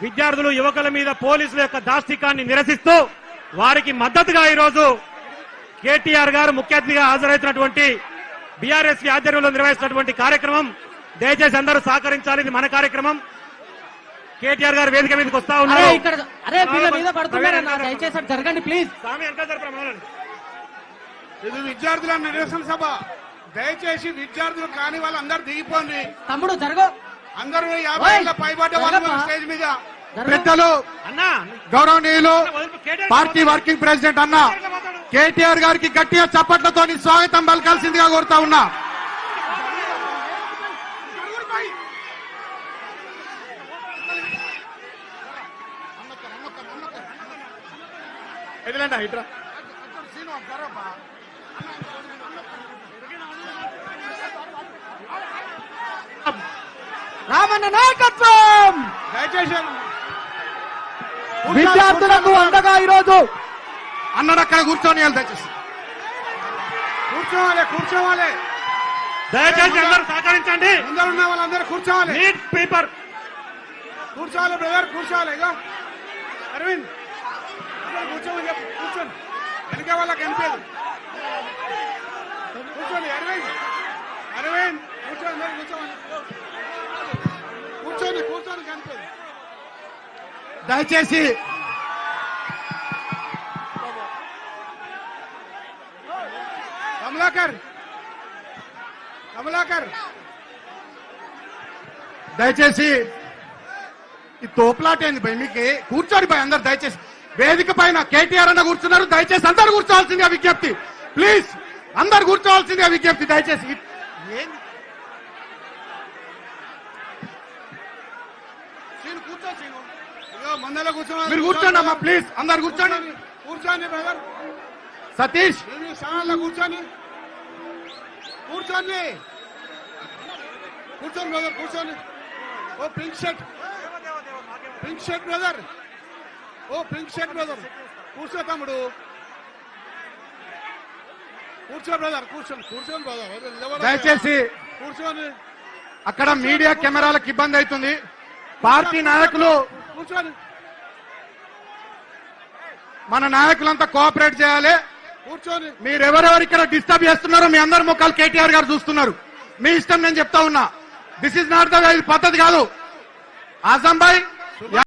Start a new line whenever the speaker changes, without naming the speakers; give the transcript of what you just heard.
విద్యార్థులు యువకుల మీద పోలీసుల యొక్క దాష్టికాన్ని నిరసిస్తూ వారికి మద్దతుగా ఈరోజు కేటీఆర్ గారు ముఖ్య అతిథిగా హాజరవుతున్నటువంటి బీఆర్ఎస్ ఆధ్వర్యంలో నిర్వహిస్తున్నటువంటి కార్యక్రమం దయచేసి అందరూ సహకరించాలి. ఇది మన కార్యక్రమం. కేటీఆర్ గారు వేదిక మీదకి వస్తా ఉన్నారు.
జరగండి ప్లీజ్.
ఇది విద్యార్థుల నిరసన సభ. దయచేసి విద్యార్థులు కాని వాళ్ళు అందరు దిగిపోండి.
తమ్ముడు జరగ
అందరూ 50 ఏళ్ల పైబడ్డ వాళ్ళు స్టేజ్ మీద.
పెద్దలు గౌరవనీయులు పార్టీ వర్కింగ్ ప్రెసిడెంట్ అన్న కేటీఆర్ గారికి గట్టిగా చప్పట్లతో స్వాగతం పలకాల్సిందిగా కోరుతా ఉన్నా.
రామన్న నాయకత్వం
దయచేసి
విద్యార్థులకు అండగా ఈరోజు అన్నాడు. అక్కడ కూర్చొని దయచేసి
కూర్చోవాలి.
దయచేసి అందరూ సహకరించండి.
ముందరున్న వాళ్ళందరూ కూర్చోవాలి.
నీట్ పేపర్
కూర్చోవాలి బ్రదర్, కూర్చోవాలి. ఇగో అరవింద్ కూర్చోమని చెప్పు. కూర్చోండి, వెనక వాళ్ళకి కనిపించదు. కూర్చోండి అరవింద్ కూర్చోండి. కూర్చోని కనిపించదు.
దయచేసి
కమలాకర్
దయచేసి ఈ తోపులాటేంది భయ్? మీకు కూర్చోండి భయ్ అందరు. దయచేసి వేదిక పైన కేటీఆర్ అన్న కూర్చున్నారు. దయచేసి అందరు కూర్చోవాల్సిందిగా విజ్ఞప్తి. ప్లీజ్ అందరు కూర్చోవాల్సిందిగా విజ్ఞప్తి. దయచేసి మీరు కూర్చోండి అమ్మా. ప్లీజ్ అందరు కూర్చోండి.
బ్రదర్
సతీష్
స్థానాల్లో కూర్చోండి బ్రదర్, కూర్చోండి. ఓ పింక్ షర్ట్ బ్రదర్, కూర్చో తమ్ముడు. కూర్చో బ్రదర్, కూర్చోండి బ్రదర్.
దయచేసి
కూర్చోండి.
అక్కడ మీడియా కెమెరాలకు ఇబ్బంది అవుతుంది. పార్టీ నాయకులు
కూర్చోండి.
మన నాయకులంతా కోఆపరేట్ చేయాలి.
కూర్చోండి.
మీరు ఎవరెవరు ఇక్కడ డిస్టర్బ్ చేస్తున్నారో మీ అందరి ముఖాలు కేటీఆర్ గారు చూస్తున్నారు. మీ ఇష్టం, నేను చెప్తా ఉన్నా. This is not the way. పద్ధతి కాదు. ఆజం భాయ్